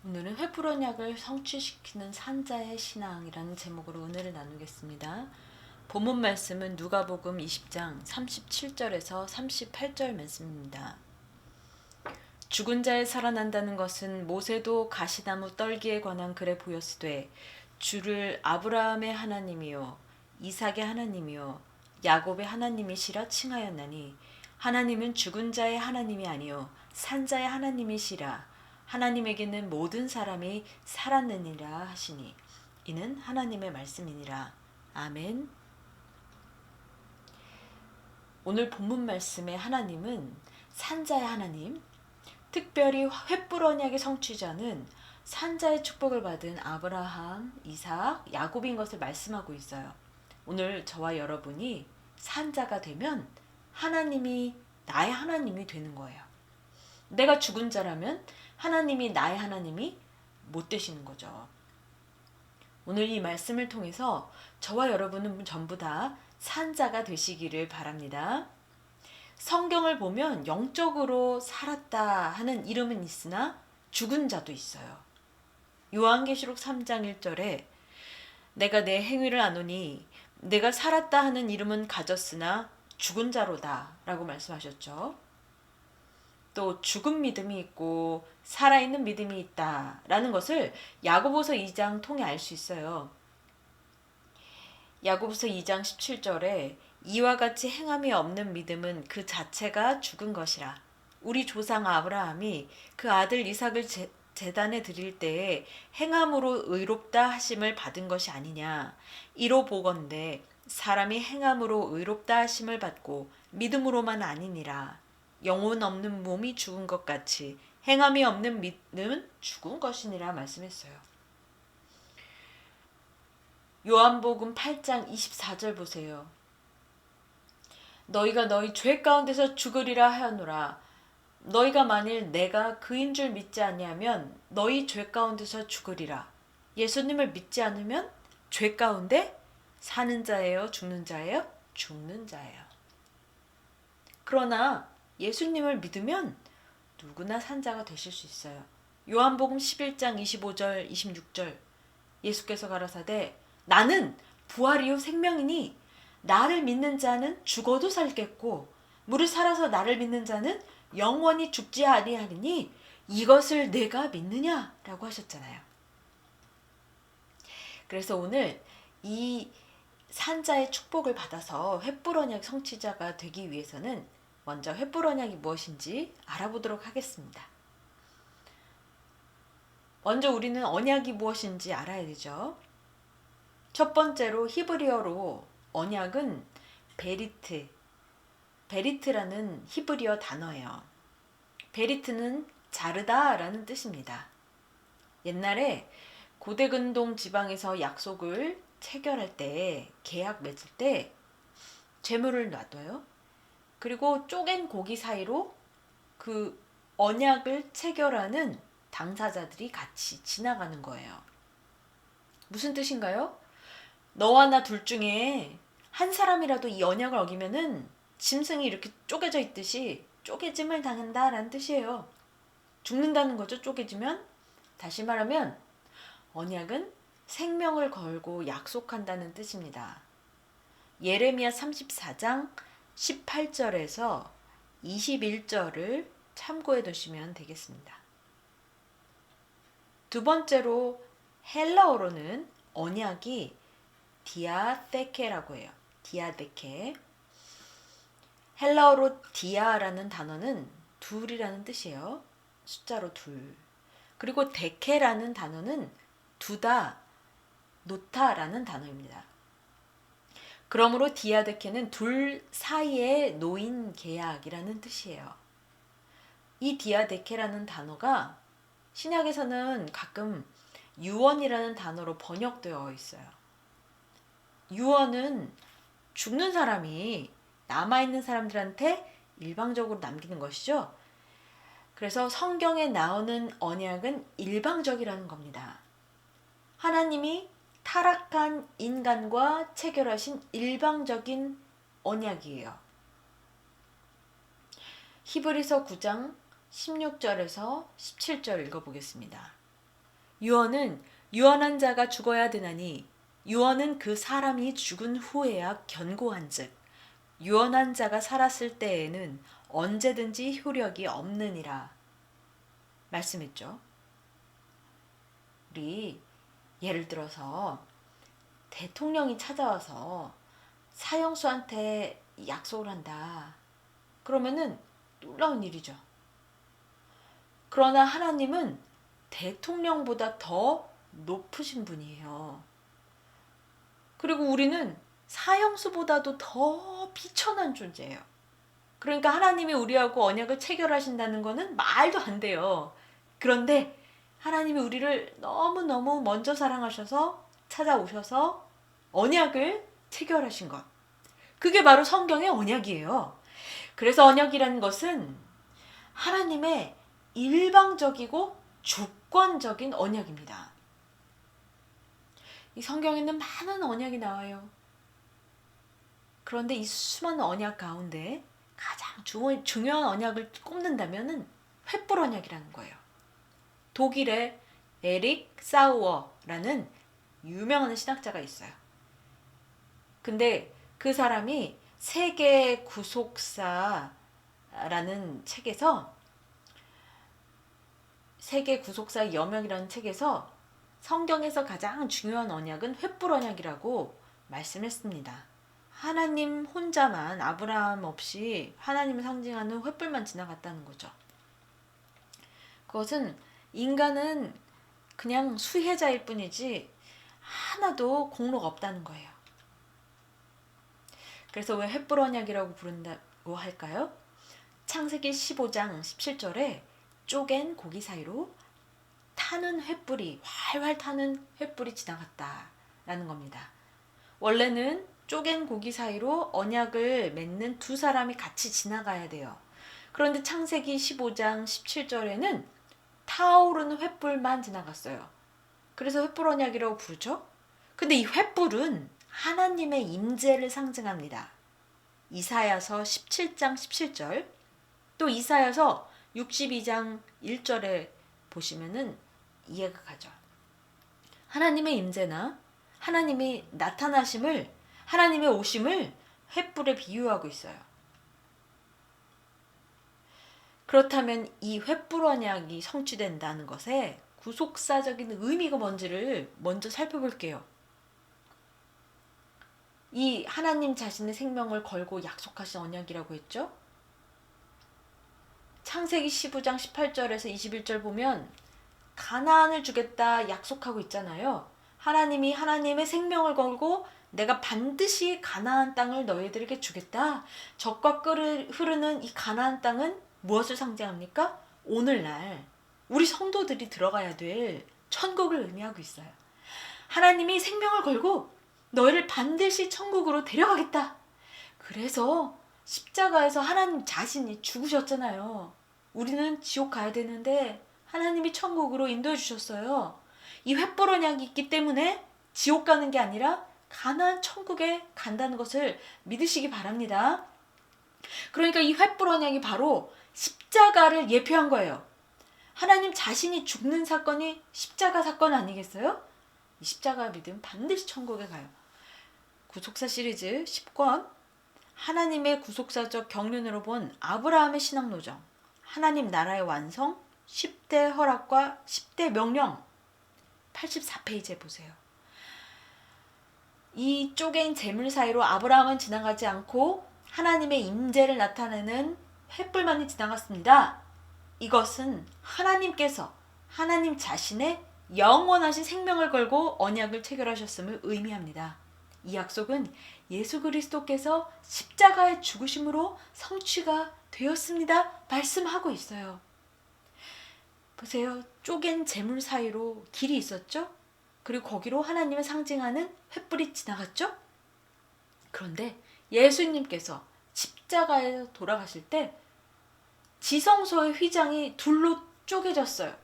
오늘은 횃불 언약을 성취시키는 산자의 신앙이라는 제목으로 은혜를 나누겠습니다. 본문 말씀은 누가복음 20장 37절에서 38절 말씀입니다. 죽은 자의 살아난다는 것은 모세도 가시나무 떨기에 관한 글에 보였으되 주를 아브라함의 하나님이요 이삭의 하나님이요 야곱의 하나님이시라 칭하였나니 하나님은 죽은 자의 하나님이 아니요 산자의 하나님이시라. 하나님에게는 모든 사람이 살았느니라 하시니 이는 하나님의 말씀이니라. 아멘. 오늘 본문 말씀의 하나님은 산자의 하나님, 특별히 횃불 언약의 성취자는 산자의 축복을 받은 아브라함, 이삭, 야곱인 것을 말씀하고 있어요. 오늘 저와 여러분이 산자가 되면 하나님이 나의 하나님이 되는 거예요. 내가 죽은 자라면 하나님이 나의 하나님이 못 되시는 거죠. 오늘 이 말씀을 통해서 저와 여러분은 전부 다 산자가 되시기를 바랍니다. 성경을 보면 영적으로 살았다 하는 이름은 있으나 죽은 자도 있어요. 요한계시록 3장 1절에 내가 내 행위를 아노니 내가 살았다 하는 이름은 가졌으나 죽은 자로다 라고 말씀하셨죠. 또 죽은 믿음이 있고 살아있는 믿음이 있다라는 것을 야고보서 2장 통해 알 수 있어요. 야고보서 2장 17절에 이와 같이 행함이 없는 믿음은 그 자체가 죽은 것이라. 우리 조상 아브라함이 그 아들 이삭을 제단에 드릴 때에 행함으로 의롭다 하심을 받은 것이 아니냐. 이로 보건대 사람이 행함으로 의롭다 하심을 받고 믿음으로만 아니니라. 영혼 없는 몸이 죽은 것 같이 행함이 없는 믿음은 죽은 것이니라 말씀했어요. 요한복음 8장 24절 보세요. 너희가 너희 죄 가운데서 죽으리라 하였노라. 너희가 만일 내가 그인 줄 믿지 아니하면 너희 죄 가운데서 죽으리라. 예수님을 믿지 않으면 죄 가운데 사는 자예요, 죽는 자예요? 죽는 자예요. 그러나 예수님을 믿으면 누구나 산자가 되실 수 있어요. 요한복음 11장 25절 26절 예수께서 가라사대 나는 부활이요 생명이니 나를 믿는 자는 죽어도 살겠고 무릇 살아서 나를 믿는 자는 영원히 죽지 아니하리니 이것을 내가 믿느냐? 라고 하셨잖아요. 그래서 오늘 이 산자의 축복을 받아서 횃불 언약 성취자가 되기 위해서는 먼저 횃불 언약이 무엇인지 알아보도록 하겠습니다. 먼저 우리는 언약이 무엇인지 알아야 되죠. 첫 번째로 히브리어로 언약은 베리트라는 히브리어 단어예요. 베리트는 자르다라는 뜻입니다. 옛날에 고대 근동 지방에서 약속을 체결할 때, 계약 맺을 때 재물을 놔둬요. 그리고 쪼갠 고기 사이로 그 언약을 체결하는 당사자들이 같이 지나가는 거예요. 무슨 뜻인가요? 너와 나 둘 중에 한 사람이라도 이 언약을 어기면은 짐승이 이렇게 쪼개져 있듯이 쪼개짐을 당한다라는 뜻이에요. 죽는다는 거죠, 쪼개지면. 다시 말하면 언약은 생명을 걸고 약속한다는 뜻입니다. 예레미야 34장 18절에서 21절을 참고해 두시면 되겠습니다. 두 번째로 헬라어로는 언약이 디아데케라고 해요. 디아데케. 헬라어로 디아라는 단어는 둘이라는 뜻이에요. 숫자로 둘. 그리고 데케라는 단어는 두다, 놓다라는 단어입니다. 그러므로 디아데케는 둘 사이에 놓인 계약이라는 뜻이에요. 이 디아데케라는 단어가 신약에서는 가끔 유언이라는 단어로 번역되어 있어요. 유언은 죽는 사람이 남아있는 사람들한테 일방적으로 남기는 것이죠. 그래서 성경에 나오는 언약은 일방적이라는 겁니다. 하나님이 타락한 인간과 체결하신 일방적인 언약이에요. 히브리서 9장 16절에서 17절 읽어보겠습니다. 유언은 유언한 자가 죽어야 되나니 유언은 그 사람이 죽은 후에야 견고한즉 유언한 자가 살았을 때에는 언제든지 효력이 없느니라 말씀했죠. 우리 예를 들어서 대통령이 찾아와서 사형수한테 약속을 한다. 그러면은 놀라운 일이죠. 그러나 하나님은 대통령보다 더 높으신 분이에요. 그리고 우리는 사형수보다도 더 비천한 존재예요. 그러니까 하나님이 우리하고 언약을 체결하신다는 것은 말도 안 돼요. 그런데 하나님이 우리를 너무너무 먼저 사랑하셔서 찾아오셔서 언약을 체결하신 것. 그게 바로 성경의 언약이에요. 그래서 언약이라는 것은 하나님의 일방적이고 주권적인 언약입니다. 이 성경에는 많은 언약이 나와요. 그런데 이 수많은 언약 가운데 가장 중요한 언약을 꼽는다면 횃불 언약이라는 거예요. 독일의 에릭 사우어라는 유명한 신학자가 있어요. 근데 그 사람이 세계 구속사라는 책에서 세계 구속사의 여명이라는 책에서 성경에서 가장 중요한 언약은 횃불 언약이라고 말씀했습니다. 하나님 혼자만 아브라함 없이 하나님을 상징하는 횃불만 지나갔다는 거죠. 그것은 인간은 그냥 수혜자일 뿐이지 하나도 공로가 없다는 거예요. 그래서 왜 횃불 언약이라고 부른다고 할까요? 창세기 15장 17절에 쪼갠 고기 사이로 타는 횃불이 활활 타는 횃불이 지나갔다라는 겁니다. 원래는 쪼갠 고기 사이로 언약을 맺는 두 사람이 같이 지나가야 돼요. 그런데 창세기 15장 17절에는 타오르는 횃불만 지나갔어요. 그래서 횃불 언약이라고 부르죠. 근데 이 횃불은 하나님의 임재를 상징합니다. 이사야서 17장 17절, 또 이사야서 62장 1절에 보시면은 이해가 가죠. 하나님의 임재나 하나님의 나타나심을, 하나님의 오심을 횃불에 비유하고 있어요. 그렇다면 이 횃불 언약이 성취된다는 것에 구속사적인 의미가 뭔지를 먼저 살펴볼게요. 이 하나님 자신의 생명을 걸고 약속하신 언약이라고 했죠. 창세기 15장 18절에서 21절 보면 가나안을 주겠다 약속하고 있잖아요. 하나님이 하나님의 생명을 걸고 내가 반드시 가나안 땅을 너희들에게 주겠다. 젖과 꿀을 흐르는 이 가나안 땅은 무엇을 상징합니까? 오늘날 우리 성도들이 들어가야 될 천국을 의미하고 있어요. 하나님이 생명을 걸고 너희를 반드시 천국으로 데려가겠다. 그래서 십자가에서 하나님 자신이 죽으셨잖아요. 우리는 지옥 가야 되는데 하나님이 천국으로 인도해 주셨어요. 이 횃불 언약이 있기 때문에 지옥 가는 게 아니라 가나안 천국에 간다는 것을 믿으시기 바랍니다. 그러니까 이 횃불 언약이 바로 십자가를 예표한 거예요. 하나님 자신이 죽는 사건이 십자가 사건 아니겠어요? 이 십자가 믿으면 반드시 천국에 가요. 구속사 시리즈 10권, 하나님의 구속사적 경륜으로 본 아브라함의 신앙노정, 하나님 나라의 완성, 10대 허락과 10대 명령, 84페이지에 보세요. 이 쪼갠 재물 사이로 아브라함은 지나가지 않고 하나님의 임재를 나타내는 횃불만이 지나갔습니다. 이것은 하나님께서 하나님 자신의 영원하신 생명을 걸고 언약을 체결하셨음을 의미합니다. 이 약속은 예수 그리스도께서 십자가의 죽으심으로 성취가 되었습니다. 말씀하고 있어요. 보세요. 쪼갠 재물 사이로 길이 있었죠? 그리고 거기로 하나님을 상징하는 횃불이 지나갔죠? 그런데 예수님께서 십자가에서 돌아가실 때 지성소의 휘장이 둘로 쪼개졌어요.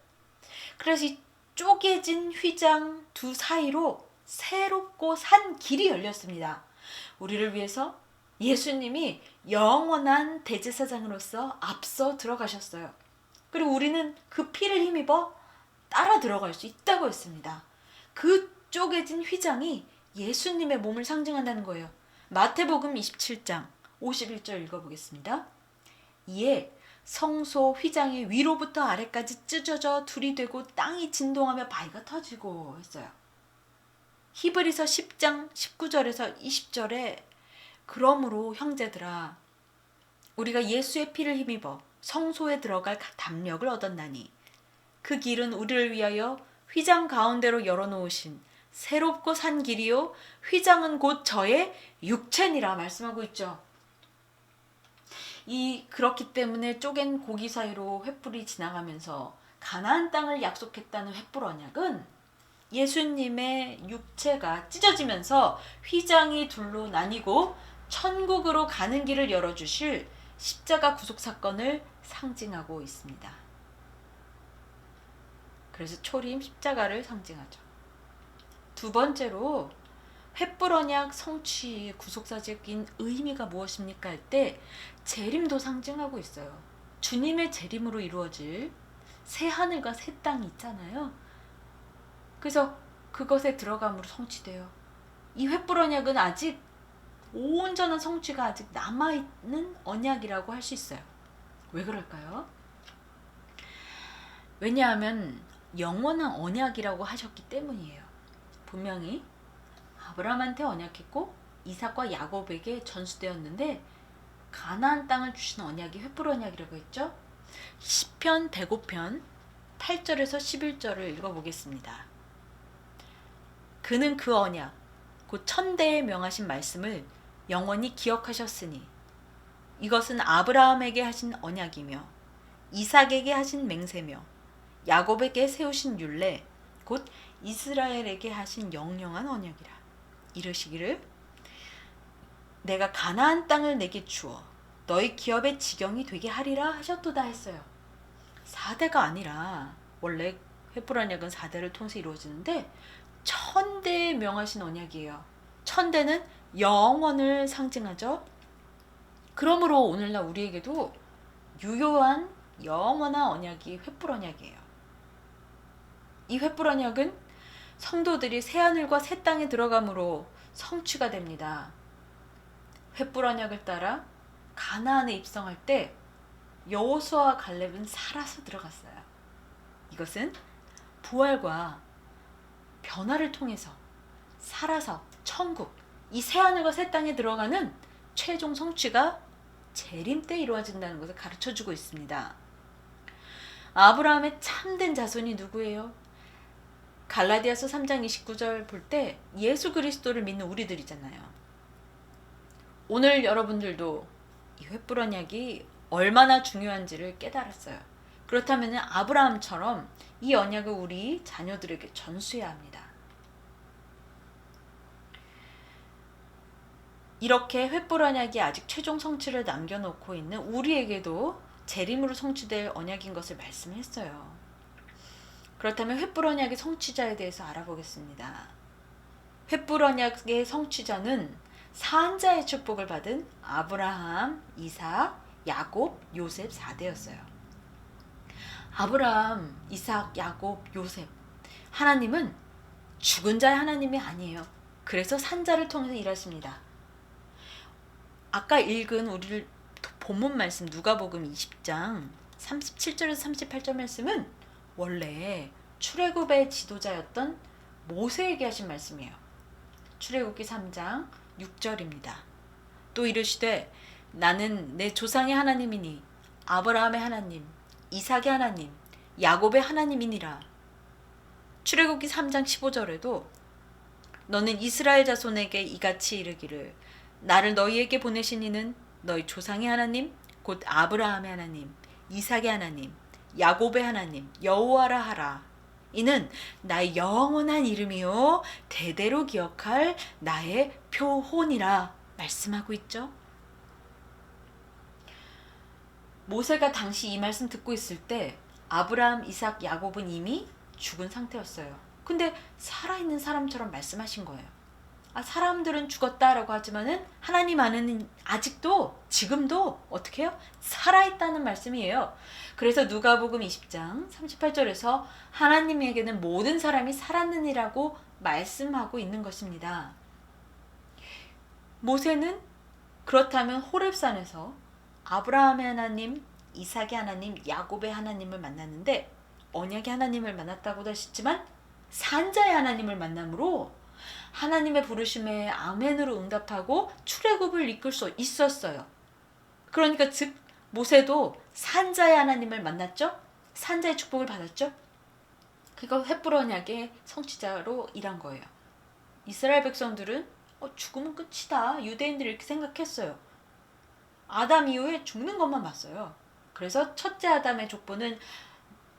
그래서 이 쪼개진 휘장 두 사이로 새롭고 산 길이 열렸습니다. 우리를 위해서 예수님이 영원한 대제사장으로서 앞서 들어가셨어요. 그리고 우리는 그 피를 힘입어 따라 들어갈 수 있다고 했습니다. 그 쪼개진 휘장이 예수님의 몸을 상징한다는 거예요. 마태복음 27장 51절 읽어보겠습니다. 이에 성소 휘장이 위로부터 아래까지 찢어져 둘이 되고 땅이 진동하며 바위가 터지고 했어요. 히브리서 10장 19절에서 20절에 그러므로 형제들아 우리가 예수의 피를 힘입어 성소에 들어갈 담력을 얻었나니 그 길은 우리를 위하여 휘장 가운데로 열어놓으신 새롭고 산 길이요 휘장은 곧 저의 육체니라 말씀하고 있죠. 그렇기 때문에 쪼갠 고기 사이로 횃불이 지나가면서 가나안 땅을 약속했다는 횃불 언약은 예수님의 육체가 찢어지면서 휘장이 둘로 나뉘고 천국으로 가는 길을 열어주실 십자가 구속 사건을 상징하고 있습니다. 그래서 초림 십자가를 상징하죠. 두 번째로 횃불 언약 성취 구속사적인 의미가 무엇입니까 할 때 재림도 상징하고 있어요. 주님의 재림으로 이루어질 새 하늘과 새 땅이 있잖아요. 그래서 그것에 들어감으로 성취돼요. 이 횃불 언약은 아직 온전한 성취가 아직 남아있는 언약이라고 할 수 있어요. 왜 그럴까요? 왜냐하면 영원한 언약이라고 하셨기 때문이에요. 분명히 아브라함한테 언약했고 이삭과 야곱에게 전수되었는데 가나안 땅을 주신 언약이 횃불 언약이라고 했죠. 시편 105편 8절에서 11절을 읽어보겠습니다. 그는 그 언약 곧 천대에 명하신 말씀을 영원히 기억하셨으니 이것은 아브라함에게 하신 언약이며 이삭에게 하신 맹세며 야곱에게 세우신 율례 곧 이스라엘에게 하신 영영한 언약이라. 이르시기를 내가 가나안 땅을 내게 주어 너희 기업의 지경이 되게 하리라 하셨도다 했어요. 4대가 아니라 원래 횃불 언약은 4대를 통해서 이루어지는데 천대에 명하신 언약이에요. 천대는 영원을 상징하죠. 그러므로 오늘날 우리에게도 유효한 영원한 언약이 횃불 언약이에요. 이 횃불 언약은 성도들이 새하늘과 새 땅에 들어감으로 성취가 됩니다. 횃불 언약을 따라 가나안에 입성할 때 여호수아와 갈렙은 살아서 들어갔어요. 이것은 부활과 변화를 통해서 살아서 천국, 이 새하늘과 새 땅에 들어가는 최종 성취가 재림 때 이루어진다는 것을 가르쳐주고 있습니다. 아브라함의 참된 자손이 누구예요? 갈라디아서 3장 29절 볼 때 예수 그리스도를 믿는 우리들이잖아요. 오늘 여러분들도 이 횃불 언약이 얼마나 중요한지를 깨달았어요. 그렇다면 아브라함처럼 이 언약을 우리 자녀들에게 전수해야 합니다. 이렇게 횃불 언약이 아직 최종 성취를 남겨놓고 있는 우리에게도 재림으로 성취될 언약인 것을 말씀했어요. 그렇다면 횃불 언약의 성취자에 대해서 알아보겠습니다. 횃불 언약의 성취자는 산자의 축복을 받은 아브라함, 이삭, 야곱, 요셉 4대였어요. 아브라함, 이삭, 야곱, 요셉. 하나님은 죽은 자의 하나님이 아니에요. 그래서 산자를 통해서 일하십니다. 아까 읽은 우리 본문 말씀 누가복음 20장 37절에서 38절 말씀은 원래 출애굽의 지도자였던 모세에게 하신 말씀이에요. 출애굽기 3장 6절입니다. 또 이르시되 나는 내 조상의 하나님이니 아브라함의 하나님, 이삭의 하나님, 야곱의 하나님이니라. 출애굽기 3장 15절에도 너는 이스라엘 자손에게 이같이 이르기를 나를 너희에게 보내신 이는 너희 조상의 하나님 곧 아브라함의 하나님, 이삭의 하나님, 야곱의 하나님 여호와라 하라. 이는 나의 영원한 이름이요 대대로 기억할 나의 표혼이라 말씀하고 있죠. 모세가 당시 이 말씀 듣고 있을 때 아브라함, 이삭, 야곱은 이미 죽은 상태였어요. 근데 살아있는 사람처럼 말씀하신 거예요. 사람들은 죽었다라고 하지만은 하나님 안에는 아직도 지금도 어떻게 해요? 살아있다는 말씀이에요. 그래서 누가복음 20장 38절에서 하나님에게는 모든 사람이 살았느니라고 말씀하고 있는 것입니다. 모세는 그렇다면 호렙산에서 아브라함의 하나님, 이삭의 하나님, 야곱의 하나님을 만났는데 언약의 하나님을 만났다고도 하셨지만 산자의 하나님을 만남으로 하나님의 부르심에 아멘으로 응답하고 출애굽을 이끌 수 있었어요. 그러니까 즉 모세도 산자의 하나님을 만났죠. 산자의 축복을 받았죠. 그거 횃불 언약의 성취자로 일한 거예요. 이스라엘 백성들은 죽으면 끝이다. 유대인들이 이렇게 생각했어요. 아담 이후에 죽는 것만 봤어요. 그래서 첫째 아담의 족보는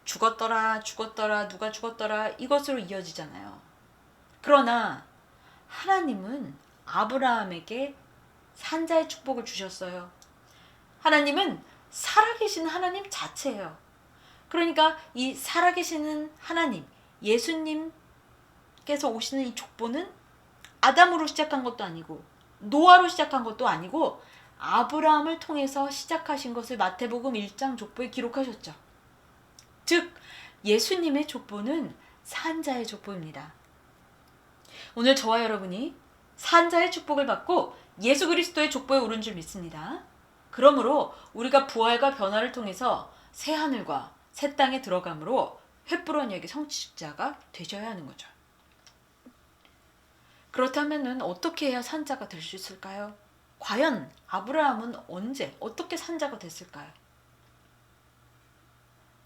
죽었더라, 누가 죽었더라 이것으로 이어지잖아요. 그러나 하나님은 아브라함에게 산자의 축복을 주셨어요. 하나님은 살아계신 하나님 자체예요. 그러니까 이 살아계시는 하나님, 예수님께서 오시는 이 족보는 아담으로 시작한 것도 아니고 노아로 시작한 것도 아니고 아브라함을 통해서 시작하신 것을 마태복음 1장 족보에 기록하셨죠. 즉 예수님의 족보는 산자의 족보입니다. 오늘 저와 여러분이 산자의 축복을 받고 예수 그리스도의 족보에 오른 줄 믿습니다. 그러므로 우리가 부활과 변화를 통해서 새 하늘과 새 땅에 들어감으로 횃불 언약의 성취자가 되셔야 하는 거죠. 그렇다면 어떻게 해야 산자가 될 수 있을까요? 과연 아브라함은 언제 어떻게 산자가 됐을까요?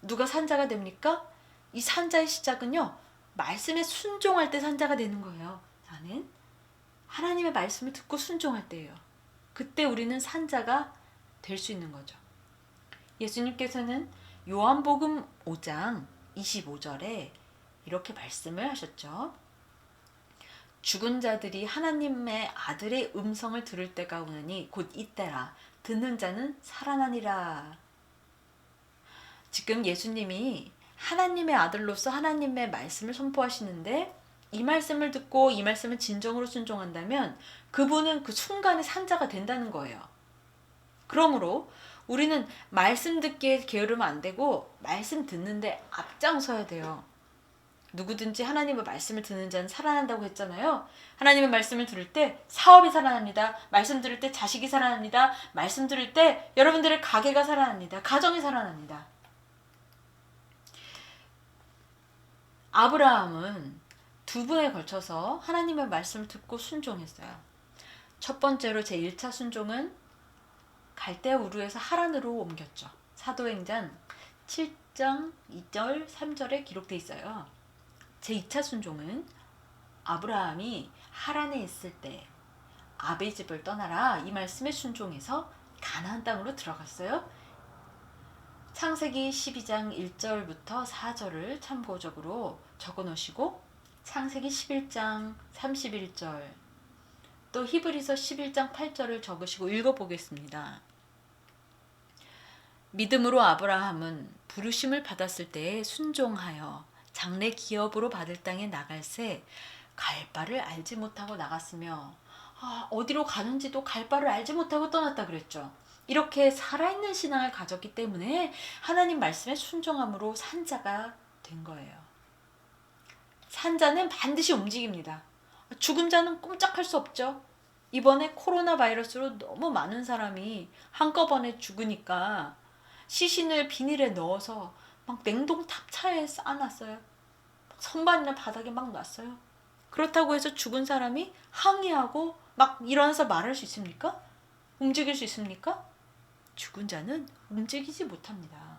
누가 산자가 됩니까? 이 산자의 시작은요, 말씀에 순종할 때 산자가 되는 거예요. 나는 하나님의 말씀을 듣고 순종할 때예요. 그때 우리는 산자가 될 수 있는 거죠. 예수님께서는 요한복음 5장 25절에 이렇게 말씀을 하셨죠. 죽은 자들이 하나님의 아들의 음성을 들을 때가 오느니 곧 이때라. 듣는 자는 살아나니라. 지금 예수님이 하나님의 아들로서 하나님의 말씀을 선포하시는데 이 말씀을 듣고 이 말씀을 진정으로 순종한다면 그분은 그 순간에 산자가 된다는 거예요. 그러므로 우리는 말씀 듣기에 게으르면 안 되고 말씀 듣는데 앞장서야 돼요. 누구든지 하나님의 말씀을 듣는 자는 살아난다고 했잖아요. 하나님의 말씀을 들을 때 사업이 살아납니다. 말씀 들을 때 자식이 살아납니다. 말씀 들을 때 여러분들의 가게가 살아납니다. 가정이 살아납니다. 아브라함은 두 번에 걸쳐서 하나님의 말씀을 듣고 순종했어요. 첫 번째로 제1차 순종은 갈대아 우르에서 하란으로 옮겼죠. 사도행전 7장 2절 3절에 기록되어 있어요. 제2차 순종은 아브라함이 하란에 있을 때 아베 집을 떠나라 이 말씀에 순종해서 가나안 땅으로 들어갔어요. 창세기 12장 1절부터 4절을 참고적으로 적어 놓으시고 창세기 11장 31절 또 히브리서 11장 8절을 적으시고 읽어보겠습니다. 믿음으로 아브라함은 부르심을 받았을 때에 순종하여 장래 기업으로 받을 땅에 나갈새 갈 바를 알지 못하고 나갔으며 어디로 가는지도 갈 바를 알지 못하고 떠났다 그랬죠. 이렇게 살아있는 신앙을 가졌기 때문에 하나님 말씀에 순종함으로 산자가 된 거예요. 산자는 반드시 움직입니다. 죽은 자는 꼼짝할 수 없죠. 이번에 코로나 바이러스로 너무 많은 사람이 한꺼번에 죽으니까 시신을 비닐에 넣어서 막 냉동 탑차에 쌓아놨어요. 선반이나 바닥에 막 놨어요. 그렇다고 해서 죽은 사람이 항의하고 막 일어나서 말할 수 있습니까? 움직일 수 있습니까? 죽은 자는 움직이지 못합니다.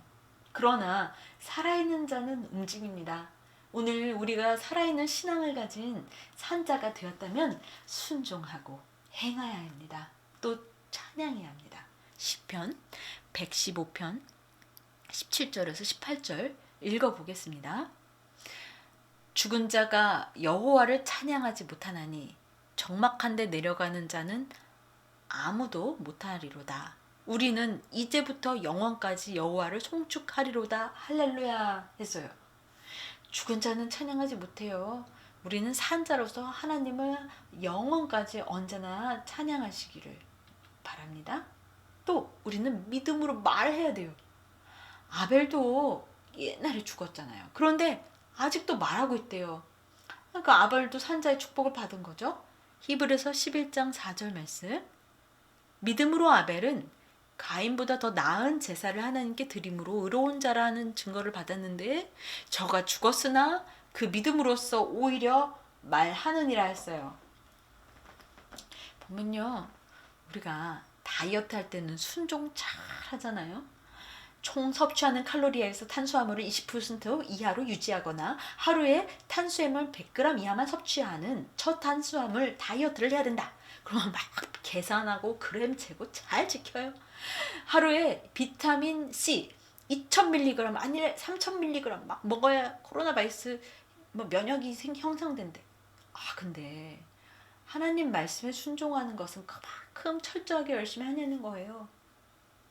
그러나 살아있는 자는 움직입니다. 오늘 우리가 살아있는 신앙을 가진 산자가 되었다면 순종하고 행하여야 합니다. 또 찬양해야 합니다. 시편 115편 17절에서 18절 읽어보겠습니다. 죽은 자가 여호와를 찬양하지 못하나니 적막한 데 내려가는 자는 아무도 못하리로다. 우리는 이제부터 영원까지 여호와를 송축하리로다. 할렐루야 했어요. 죽은 자는 찬양하지 못해요. 우리는 산자로서 하나님을 영원까지 언제나 찬양하시기를 바랍니다. 또 우리는 믿음으로 말해야 돼요. 아벨도 옛날에 죽었잖아요. 그런데 아직도 말하고 있대요. 그러니까 아벨도 산자의 축복을 받은 거죠. 히브리서 11장 4절 말씀. 믿음으로 아벨은 가인보다 더 나은 제사를 하나님께 드림으로 의로운 자라는 증거를 받았는데 저가 죽었으나 그 믿음으로써 오히려 말하느니라 했어요. 보면요, 우리가 다이어트 할 때는 순종 잘 하잖아요. 총 섭취하는 칼로리에서 탄수화물을 20% 이하로 유지하거나 하루에 탄수화물 100g 이하만 섭취하는 저탄수화물 다이어트를 해야 된다. 그러면 막 계산하고 그램 재고 잘 지켜요. 하루에 비타민 C 2000mg 아니래 3000mg 막 먹어야 코로나 바이러스 면역이 형성된대. 근데 하나님 말씀에 순종하는 것은 그만큼 철저하게 열심히 하냐는 거예요.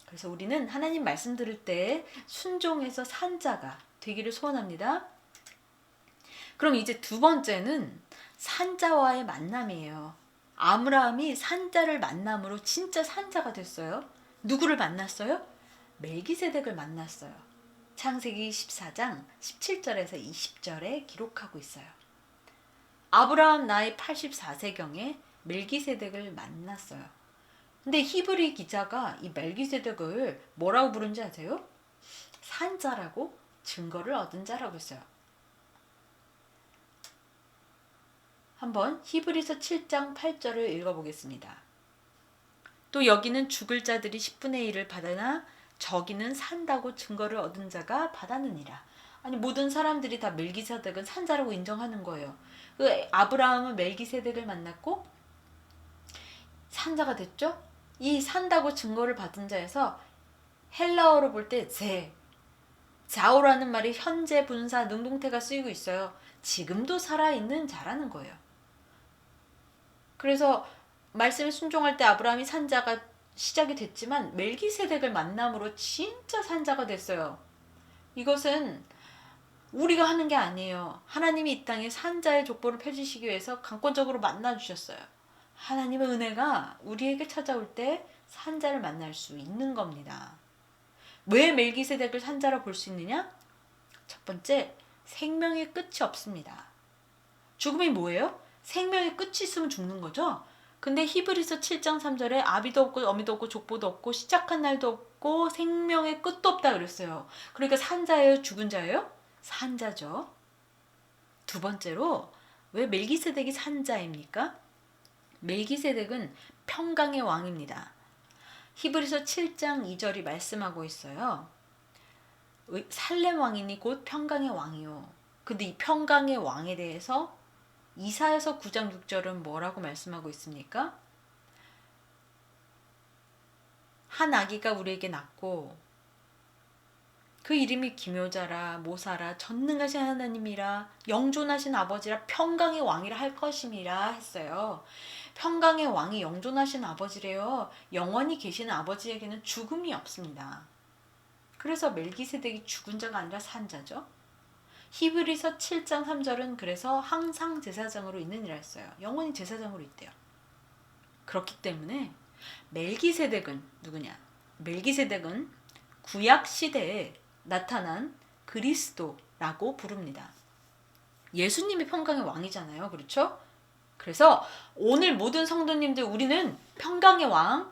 그래서 우리는 하나님 말씀 들을 때 순종해서 산자가 되기를 소원합니다. 그럼 이제 두 번째는 산자와의 만남이에요. 아브라함이 산자를 만남으로 진짜 산자가 됐어요. 누구를 만났어요? 멜기세덱을 만났어요. 창세기 14장 17절에서 20절에 기록하고 있어요. 아브라함 나이 84세경에 멜기세덱을 만났어요. 근데 히브리 기자가 이 멜기세덱을 뭐라고 부른지 아세요? 산자라고, 증거를 얻은 자라고 했어요. 한번 히브리서 7장 8절을 읽어보겠습니다. 또 여기는 죽을 자들이 10분의 1을 받으나 저기는 산다고 증거를 얻은 자가 받았느니라. 아니 모든 사람들이 다 멜기세덱은 산자라고 인정하는 거예요. 아브라함은 멜기세덱을 만났고 산자가 됐죠? 이 산다고 증거를 받은 자에서 헬라어로 볼 때 자오라는 말이 현재 분사 능동태가 쓰이고 있어요. 지금도 살아있는 자라는 거예요. 그래서 말씀에 순종할 때 아브라함이 산자가 시작이 됐지만 멜기세덱을 만남으로 진짜 산자가 됐어요. 이것은 우리가 하는 게 아니에요. 하나님이 이 땅에 산자의 족보를 펴주시기 위해서 강권적으로 만나주셨어요. 하나님의 은혜가 우리에게 찾아올 때 산자를 만날 수 있는 겁니다. 왜 멜기세덱을 산자로 볼 수 있느냐? 첫 번째, 생명의 끝이 없습니다. 죽음이 뭐예요? 생명의 끝이 있으면 죽는 거죠. 근데 히브리서 7장 3절에 아비도 없고 어미도 없고 족보도 없고 시작한 날도 없고 생명의 끝도 없다 그랬어요. 그러니까 산자예요? 죽은 자예요? 산자죠. 두 번째로 왜 멜기세덱이 산자입니까? 멜기세덱은 평강의 왕입니다. 히브리서 7장 2절이 말씀하고 있어요. 살렘 왕이니 곧 평강의 왕이요. 근데 이 평강의 왕에 대해서 이사야서 9장 6절은 뭐라고 말씀하고 있습니까? 한 아기가 우리에게 낳고 그 이름이 기묘자라 모사라 전능하신 하나님이라 영존하신 아버지라 평강의 왕이라 할 것임이라 했어요. 평강의 왕이 영존하신 아버지래요. 영원히 계시는 아버지에게는 죽음이 없습니다. 그래서 멜기세덱이 죽은 자가 아니라 산 자죠. 히브리서 7장 3절은 그래서 항상 제사장으로 있느니라 했어요. 영원히 제사장으로 있대요. 그렇기 때문에 멜기세덱은 누구냐? 멜기세덱은 구약 시대에 나타난 그리스도라고 부릅니다. 예수님이 평강의 왕이잖아요. 그렇죠? 그래서 오늘 모든 성도님들 우리는 평강의 왕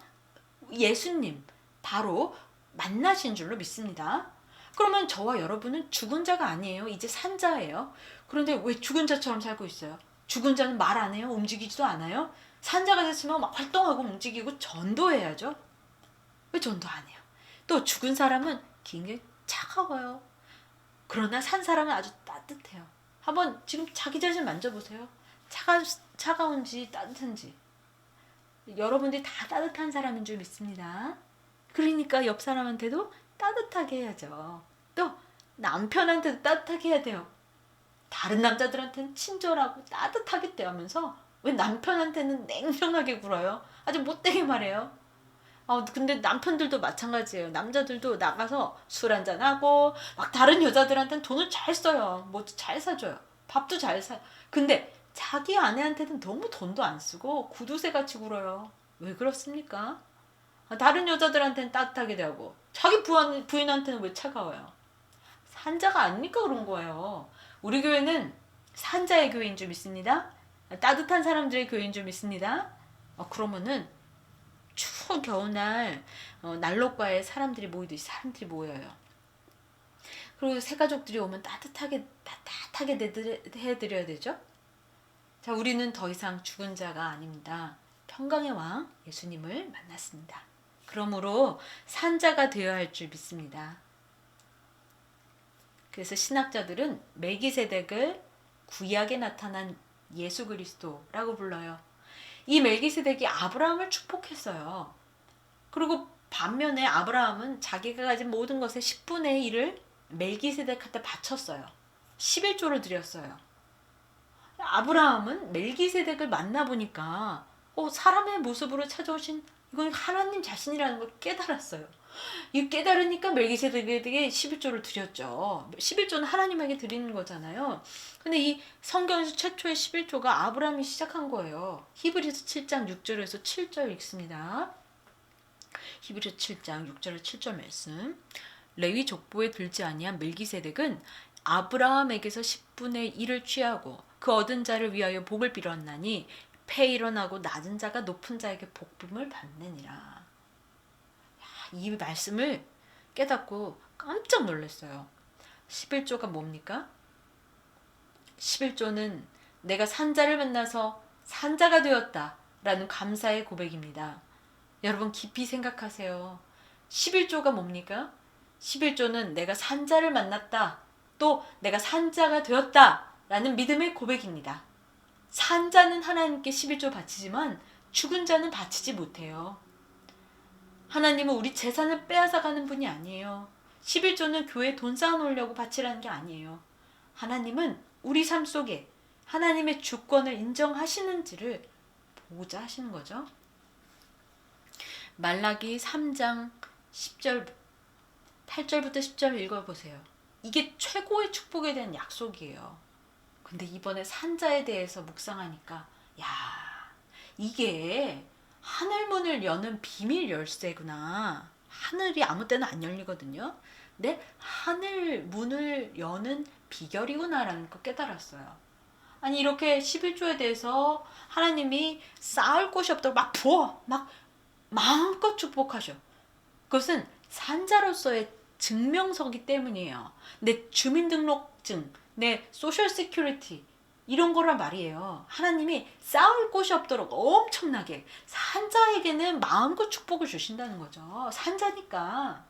예수님 바로 만나신 줄로 믿습니다. 그러면 저와 여러분은 죽은 자가 아니에요. 이제 산 자예요. 그런데 왜 죽은 자처럼 살고 있어요? 죽은 자는 말 안 해요? 움직이지도 않아요? 산 자가 됐으면 막 활동하고 움직이고 전도해야죠. 왜 전도 안 해요? 또 죽은 사람은 굉장히 차가워요. 그러나 산 사람은 아주 따뜻해요. 한번 지금 자기 자신 만져보세요. 차가운지 따뜻한지. 여러분들이 다 따뜻한 사람인 줄 믿습니다. 그러니까 옆 사람한테도 따뜻하게 해야죠. 또 남편한테도 따뜻하게 해야 돼요. 다른 남자들한테는 친절하고 따뜻하게 대하면서 왜 남편한테는 냉정하게 굴어요? 아주 못되게 말해요. 근데 남편들도 마찬가지예요. 남자들도 나가서 술 한잔하고 막 다른 여자들한테는 돈을 잘 써요. 뭐 잘 사줘요. 밥도 잘 사. 근데 자기 아내한테는 너무 돈도 안 쓰고 구두쇠 같이 굴어요. 왜 그렇습니까? 다른 여자들한테는 따뜻하게 대하고 자기 부인한테는 왜 차가워요? 산자가 아니니까 그런 거예요. 우리 교회는 산자의 교회인 줄 믿습니다. 따뜻한 사람들의 교회인 줄 믿습니다. 그러면은 추운 겨울날 난로가에 사람들이 모이듯이 사람들이 모여요. 그리고 새 가족들이 오면 따뜻하게 해드려야 되죠. 자, 우리는 더 이상 죽은 자가 아닙니다. 평강의 왕 예수님을 만났습니다. 그러므로 산자가 되어야 할 줄 믿습니다. 그래서 신학자들은 멜기세덱을 구약에 나타난 예수 그리스도라고 불러요. 이 멜기세덱이 아브라함을 축복했어요. 그리고 반면에 아브라함은 자기가 가진 모든 것의 10분의 1을 멜기세덱한테 바쳤어요. 11조를 드렸어요. 아브라함은 멜기세덱을 만나보니까 사람의 모습으로 찾아오신 이건 하나님 자신이라는 걸 깨달았어요. 이 깨달으니까 멜기세덱에게 11조를 드렸죠. 11조는 하나님에게 드리는 거잖아요. 근데 이 성경에서 최초의 11조가 아브라함이 시작한 거예요. 히브리서 7장 6절에서 7절 읽습니다. 히브리서 7장 6절에서 7절 말씀. 레위 족보에 들지 아니한 멜기세덱은 아브라함에게서 10분의 1을 취하고 그 얻은 자를 위하여 복을 빌었나니 패 일어나고 낮은 자가 높은 자에게 복음을 받느니라. 이 말씀을 깨닫고 깜짝 놀랐어요. 11조가 뭡니까? 11조는 내가 산자를 만나서 산자가 되었다 라는 감사의 고백입니다. 여러분 깊이 생각하세요. 11조가 뭡니까? 11조는 내가 산자를 만났다, 또 내가 산자가 되었다 라는 믿음의 고백입니다. 산자는 하나님께 11조 바치지만 죽은 자는 바치지 못해요. 하나님은 우리 재산을 빼앗아가는 분이 아니에요. 11조는 교회에 돈 쌓아놓으려고 바치라는 게 아니에요. 하나님은 우리 삶 속에 하나님의 주권을 인정하시는지를 보고자 하시는 거죠. 말라기 3장 10절 8절부터 10절 읽어보세요. 이게 최고의 축복에 대한 약속이에요. 근데 이번에 산자에 대해서 묵상하니까 이게 하늘문을 여는 비밀 열쇠구나. 하늘이 아무 때나 안 열리거든요. 근데 하늘 문을 여는 비결이구나라는 걸 깨달았어요. 아니 이렇게 11조에 대해서 하나님이 쌓을 곳이 없다고 막 부어 막 마음껏 축복하셔. 그것은 산자로서의 증명서기 때문이에요. 내 주민등록증, 내 소셜 시큐리티 이런 거란 말이에요. 하나님이 쌓을 곳이 없도록 엄청나게 산자에게는 마음껏 축복을 주신다는 거죠. 산자니까.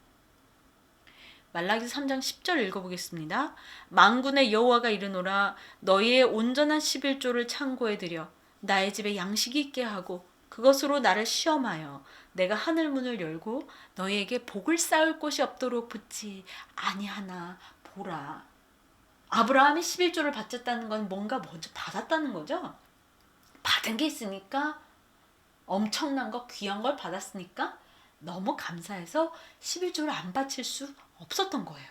말라기 3장 10절 읽어보겠습니다. 만군의 여호와가 이르노라 너희의 온전한 11조를 창고에 들여 나의 집에 양식이 있게 하고 그것으로 나를 시험하여 내가 하늘문을 열고 너희에게 복을 쌓을 곳이 없도록 붙지 아니하나 보라. 아브라함이 11조를 바쳤다는 건 뭔가 먼저 받았다는 거죠. 받은 게 있으니까 엄청난 거 귀한 걸 받았으니까 너무 감사해서 11조를 안 바칠 수 없었던 거예요.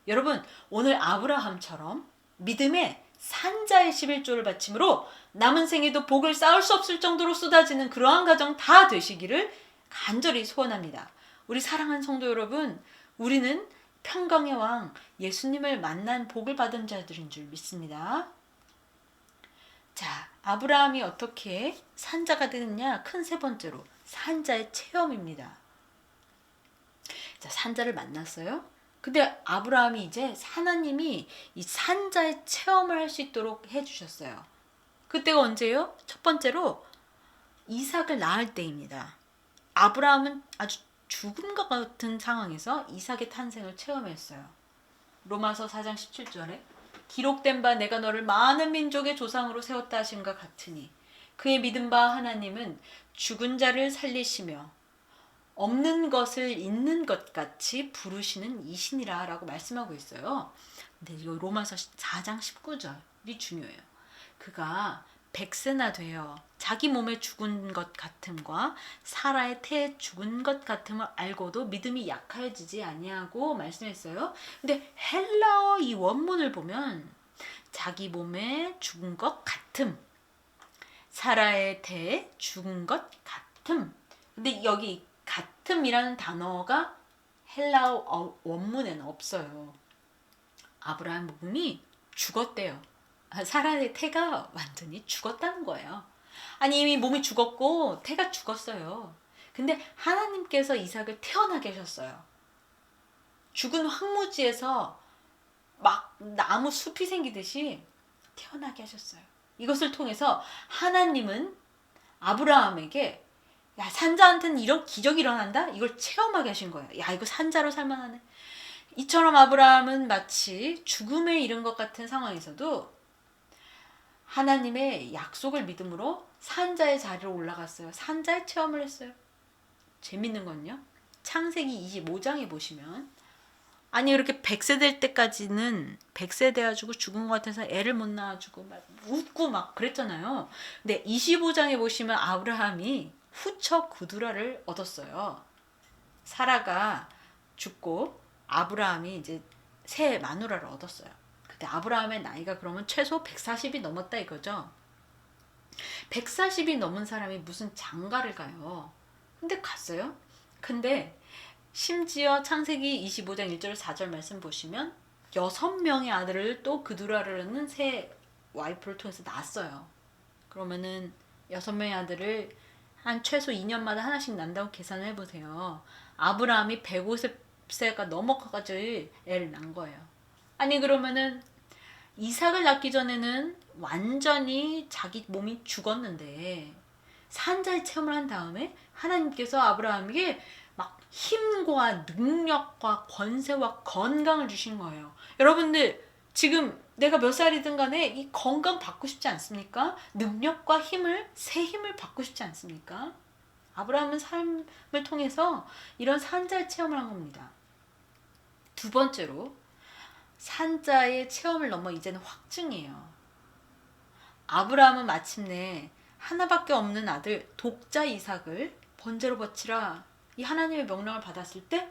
여러분 오늘 아브라함처럼 믿음의 산자의 11조를 바침으로 남은 생에도 복을 쌓을 수 없을 정도로 쏟아지는 그러한 가정 다 되시기를 간절히 소원합니다. 우리 사랑하는 성도 여러분, 우리는 평강의 왕 예수님을 만난 복을 받은 자들인 줄 믿습니다. 자, 아브라함이 어떻게 산자가 되느냐? 큰 세 번째로 산자의 체험입니다. 자, 산자를 만났어요. 근데 아브라함이 이제 하나님이 이 산자의 체험을 할 수 있도록 해주셨어요. 그때가 언제요? 첫 번째로 이삭을 낳을 때입니다. 아브라함은 아주 죽음과 같은 상황에서 이삭의 탄생을 체험했어요. 로마서 4장 17절에 기록된 바 내가 너를 많은 민족의 조상으로 세웠다 하심과 같으니 그의 믿은 바 하나님은 죽은 자를 살리시며 없는 것을 있는 것 같이 부르시는 이신이라 라고 말씀하고 있어요. 근데 이거 로마서 4장 19절이 중요해요. 그가 백세나 되어 자기 몸에 죽은 것 같음과 사라의 태에 죽은 것 같음을 알고도 믿음이 약해지지 아니하고 말씀했어요. 근데 헬라어 이 원문을 보면 자, 자기 몸에 죽은 것 같음. 사라의 태 죽은 것 같음. 근데 여기 같음이라는 단어가 헬라어 원문에는 없어요. 아브라함 몸이 죽었대요. 사라의 태가 완전히 죽었다는 거예요. 아니 이미 몸이 죽었고 태가 죽었어요. 근데 하나님께서 이삭을 태어나게 하셨어요. 죽은 황무지에서 막 나무 숲이 생기듯이 태어나게 하셨어요. 이것을 통해서 하나님은 아브라함에게 야 산자한테는 이런 기적이 일어난다? 이걸 체험하게 하신 거예요. 야 이거 산자로 살만하네. 이처럼 아브라함은 마치 죽음에 이른 것 같은 상황에서도 하나님의 약속을 믿음으로 산자의 자리로 올라갔어요. 산자의 체험을 했어요. 재밌는 건요. 창세기 25장에 보시면 아니 이렇게 100세 될 때까지는 100세 돼가지고 죽은 것 같아서 애를 못 낳아주고 막 웃고 막 그랬잖아요. 근데 25장에 보시면 아브라함이 후처 구두라를 얻었어요. 사라가 죽고 아브라함이 이제 새 마누라를 얻었어요. 근데 아브라함의 나이가 그러면 최소 140이 넘었다 이거죠. 140이 넘은 사람이 무슨 장가를 가요. 근데 갔어요. 근데 심지어 창세기 25장 1절 4절 말씀 보시면 6명의 아들을 또 그두라르는 새 와이프를 통해서 낳았어요. 그러면은 6명의 아들을 한 최소 2년마다 하나씩 난다고 계산을 해보세요. 아브라함이 150세가 넘어가지고 애를 낳은 거예요. 아니 그러면은 이삭을 낳기 전에는 완전히 자기 몸이 죽었는데 산자의 체험을 한 다음에 하나님께서 아브라함에게 막 힘과 능력과 권세와 건강을 주신 거예요. 여러분들 지금 내가 몇 살이든 간에 이 건강 받고 싶지 않습니까? 능력과 힘을 새 힘을 받고 싶지 않습니까? 아브라함은 삶을 통해서 이런 산자의 체험을 한 겁니다. 두 번째로 산자의 체험을 넘어 이제는 확증이에요. 아브라함은 마침내 하나밖에 없는 아들 독자 이삭을 번제로 바치라 이 하나님의 명령을 받았을 때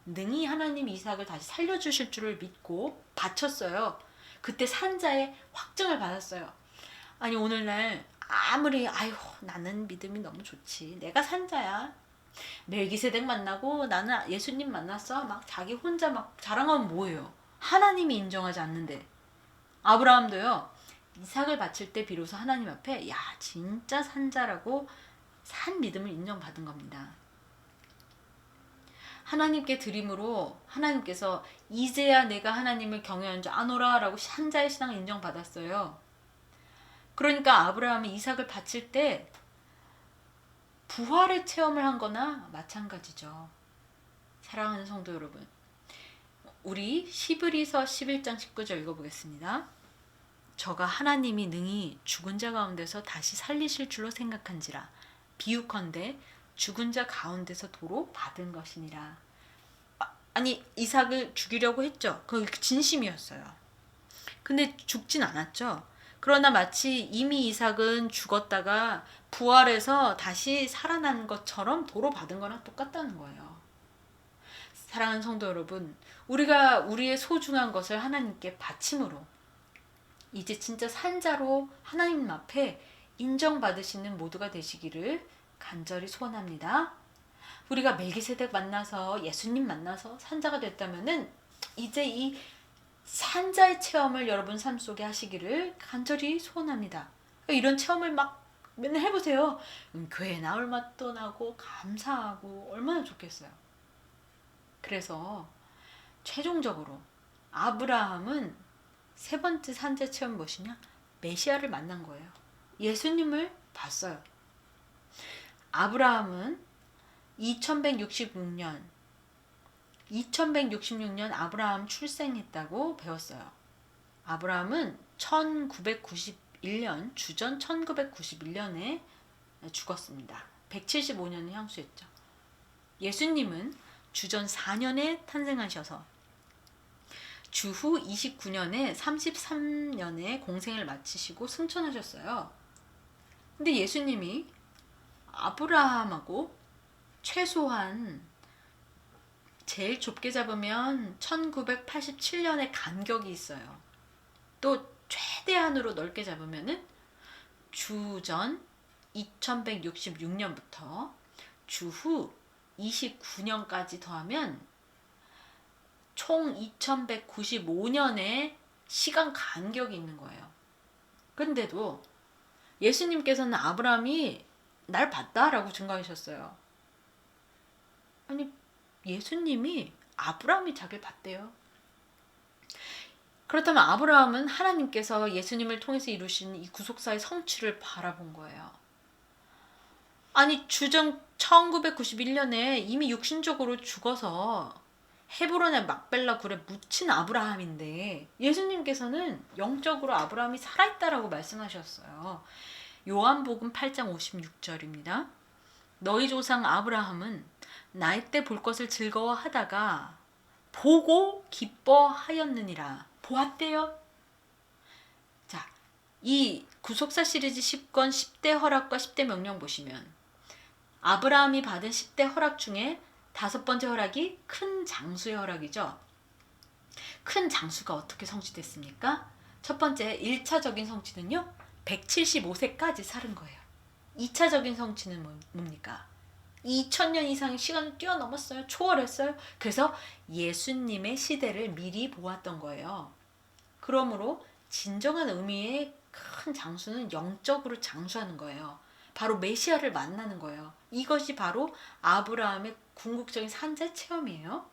능히 하나님 이삭을 다시 살려주실 줄을 믿고 바쳤어요. 그때 산자의 확증을 받았어요. 아니 오늘날 아무리 아유 나는 믿음이 너무 좋지 내가 산자야 멜기세덱 만나고 나는 예수님 만났어 막 자기 혼자 막 자랑하면 뭐예요. 하나님이 인정하지 않는데 아브라함도요 이삭을 바칠 때 비로소 하나님 앞에 야 진짜 산자라고 산 믿음을 인정받은 겁니다. 하나님께 드림으로 하나님께서 이제야 내가 하나님을 경외하는 줄 아노라 라고 산자의 신앙을 인정받았어요. 그러니까 아브라함이 이삭을 바칠 때 부활의 체험을 한 거나 마찬가지죠. 사랑하는 성도 여러분 우리 히브리서 11장 19절 읽어보겠습니다. 저가 하나님이 능히 죽은 자 가운데서 다시 살리실 줄로 생각한지라 비유컨대 죽은 자 가운데서 도로 받은 것이니라. 아니 이삭을 죽이려고 했죠. 그거 진심이었어요. 근데 죽진 않았죠. 그러나 마치 이미 이삭은 죽었다가 부활해서 다시 살아난 것처럼 도로 받은 거랑 똑같다는 거예요. 사랑하는 성도 여러분, 우리가 우리의 소중한 것을 하나님께 바침으로 이제 진짜 산자로 하나님 앞에 인정받으시는 모두가 되시기를 간절히 소원합니다. 우리가 멜기세덱 만나서 예수님 만나서 산자가 됐다면은 이제 이 산자의 체험을 여러분 삶 속에 하시기를 간절히 소원합니다. 이런 체험을 막 맨날 해보세요. 교회에 나올 맛도 나고 감사하고 얼마나 좋겠어요. 그래서 최종적으로 아브라함은 세 번째 산자 체험 무엇이냐? 메시아를 만난 거예요. 예수님을 봤어요. 아브라함은 2166년 아브라함 출생했다고 배웠어요. 아브라함은 1991년 주전 1991년에 죽었습니다. 175년을 향수했죠. 예수님은 주전 4년에 탄생하셔서 주후 29년에 33년에 공생을 마치시고 승천하셨어요. 근데 예수님이 아브라함하고 최소한 제일 좁게 잡으면 1987년의 간격이 있어요. 또 최대한으로 넓게 잡으면은 주전 2166년부터 주후 29년까지 더하면 총 2195년의 시간 간격이 있는 거예요. 근데도 예수님께서는 아브라함이 날 봤다라고 증거하셨어요. 아니, 예수님이 아브라함이 자기를 봤대요. 그렇다면 아브라함은 하나님께서 예수님을 통해서 이루신 이 구속사의 성취를 바라본 거예요. 아니, 주전 1991년에 이미 육신적으로 죽어서 헤브론의 막벨라 굴에 묻힌 아브라함인데 예수님께서는 영적으로 아브라함이 살아있다라고 말씀하셨어요. 요한복음 8장 56절입니다. 너희 조상 아브라함은 나이 때 볼 것을 즐거워하다가 보고 기뻐하였느니라. 보았대요. 자, 이 구속사 시리즈 10권 10대 허락과 10대 명령 보시면 아브라함이 받은 10대 허락 중에 5번째 허락이 큰 장수의 허락이죠. 큰 장수가 어떻게 성취됐습니까? 첫 번째 1차적인 성취는요. 175세까지 사는 거예요. 2차적인 성취는 뭡니까? 2000년 이상의 시간을 뛰어넘었어요. 초월했어요. 그래서 예수님의 시대를 미리 보았던 거예요. 그러므로 진정한 의미의 큰 장수는 영적으로 장수하는 거예요. 바로 메시아를 만나는 거예요. 이것이 바로 아브라함의 궁극적인 산재 체험이에요.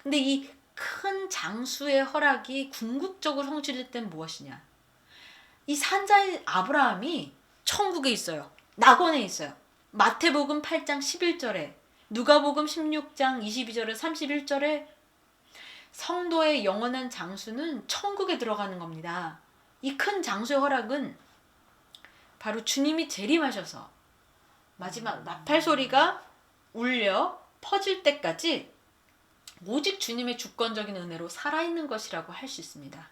근데 이 큰 장수의 허락이 궁극적으로 성취될 때는 무엇이냐? 이 산자의 아브라함이 천국에 있어요. 낙원에 있어요. 마태복음 8장 11절에, 누가복음 16장 22절에 31절에 성도의 영원한 장수는 천국에 들어가는 겁니다. 이 큰 장수의 허락은 바로 주님이 재림하셔서 마지막 나팔 소리가 울려 퍼질 때까지 오직 주님의 주권적인 은혜로 살아있는 것이라고 할 수 있습니다.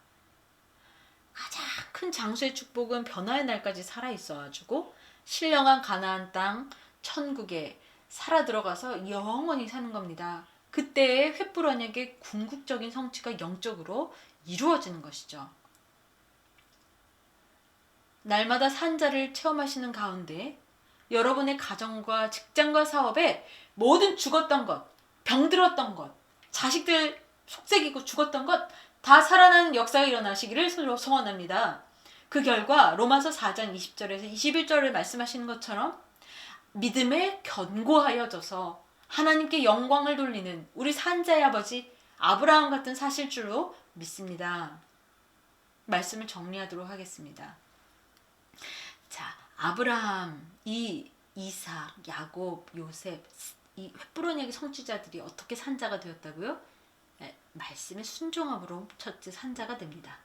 가장 큰 장수의 축복은 변화의 날까지 살아있어가지고 신령한 가나안 땅 천국에 살아 들어가서 영원히 사는 겁니다. 그때의 횃불 언약의 궁극적인 성취가 영적으로 이루어지는 것이죠. 날마다 산자를 체험하시는 가운데 여러분의 가정과 직장과 사업에 모든 죽었던 것, 병들었던 것, 자식들 속삭이고 죽었던 것 다 살아나는 역사가 일어나시기를 소원합니다. 그 결과 로마서 4장 20절에서 21절을 말씀하시는 것처럼 믿음에 견고하여져서 하나님께 영광을 돌리는 우리 산자의 아버지 아브라함 같은 사실줄로 믿습니다. 말씀을 정리하도록 하겠습니다. 자, 아브라함, 이삭, 야곱, 요셉, 이 횃불 언약의 성취자들이 어떻게 산자가 되었다고요? 네, 말씀의 순종함으로 첫째 산자가 됩니다.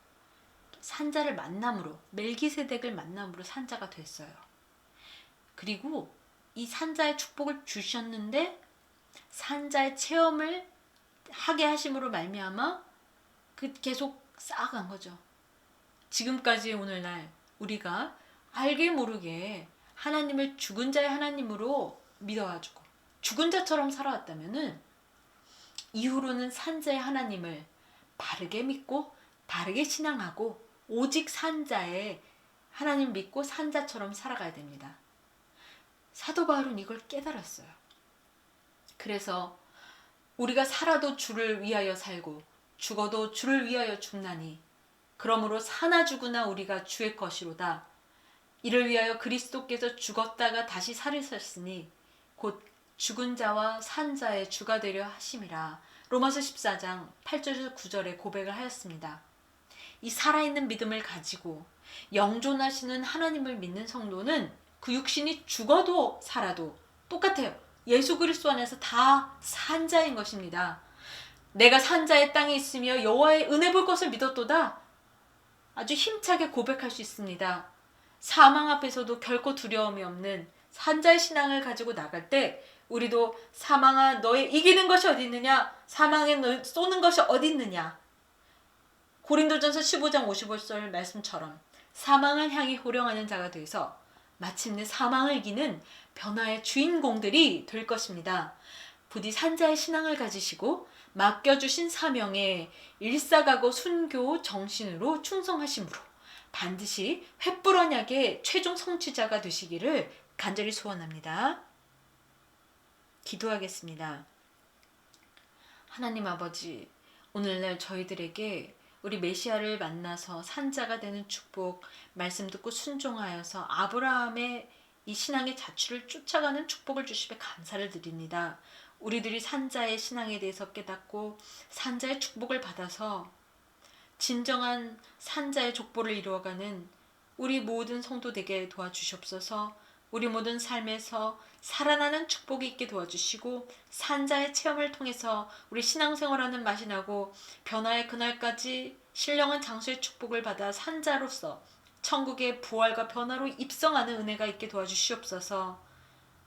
산자를 만남으로, 멜기세덱을 만남으로 산자가 됐어요. 그리고 이 산자의 축복을 주셨는데 산자의 체험을 하게 하심으로 말미암아 계속 쌓아간 거죠. 지금까지 오늘날 우리가 알게 모르게 하나님을 죽은 자의 하나님으로 믿어가지고 죽은 자처럼 살아왔다면은 이후로는 산자의 하나님을 바르게 믿고 바르게 신앙하고 오직 산자의 하나님 믿고 산자처럼 살아가야 됩니다. 사도 바울은 이걸 깨달았어요. 그래서 우리가 살아도 주를 위하여 살고 죽어도 주를 위하여 죽나니 그러므로 사나 죽으나 우리가 주의 것이로다. 이를 위하여 그리스도께서 죽었다가 다시 살으셨으니 곧 죽은 자와 산 자의 주가 되려 하심이라. 로마서 14장 8절에서 9절에 고백을 하였습니다. 이 살아있는 믿음을 가지고 영존하시는 하나님을 믿는 성도는 그 육신이 죽어도 살아도 똑같아요. 예수 그리스도 안에서 다 산자인 것입니다. 내가 산자의 땅에 있으며 여호와의 은혜 볼 것을 믿었도다. 아주 힘차게 고백할 수 있습니다. 사망 앞에서도 결코 두려움이 없는 산자의 신앙을 가지고 나갈 때 우리도 사망아 너의 이기는 것이 어디 있느냐, 사망에 너 쏘는 것이 어디 있느냐, 고린도전서 15장 55절 말씀처럼 사망을 향해 호령하는 자가 돼서 마침내 사망을 이기는 변화의 주인공들이 될 것입니다. 부디 산자의 신앙을 가지시고 맡겨주신 사명에 일사가고 순교 정신으로 충성하심으로 반드시 횃불 언약의 최종 성취자가 되시기를 간절히 소원합니다. 기도하겠습니다. 하나님 아버지, 오늘날 저희들에게 우리 메시아를 만나서 산자가 되는 축복, 말씀 듣고 순종하여서 아브라함의 이 신앙의 자취를 쫓아가는 축복을 주시며 감사를 드립니다. 우리들이 산자의 신앙에 대해서 깨닫고 산자의 축복을 받아서 진정한 산자의 족보를 이루어가는 우리 모든 성도 되게 도와주시옵소서. 우리 모든 삶에서 살아나는 축복이 있게 도와주시고 산자의 체험을 통해서 우리 신앙생활하는 맛이 나고 변화의 그날까지 신령한 장수의 축복을 받아 산자로서 천국의 부활과 변화로 입성하는 은혜가 있게 도와주시옵소서.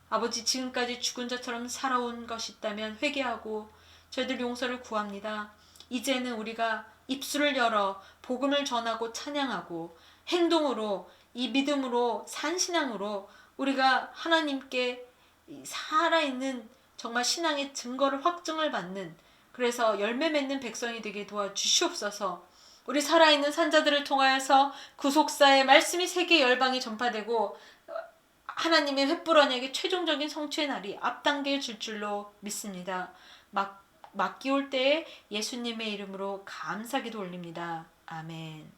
아버지, 지금까지 죽은 자처럼 살아온 것이 있다면 회개하고 저희들 용서를 구합니다. 이제는 우리가 입술을 열어 복음을 전하고 찬양하고 행동으로 이 믿음으로 산신앙으로 우리가 하나님께 살아있는 정말 신앙의 증거를 확증을 받는, 그래서 열매 맺는 백성이 되게 도와주시옵소서. 우리 살아있는 산자들을 통하여서 구속사의 말씀이 세계 열방에 전파되고 하나님의 횃불 언약의 최종적인 성취의 날이 앞당길 줄로 믿습니다. 막기 올 때에 예수님의 이름으로 감사기도 올립니다. 아멘.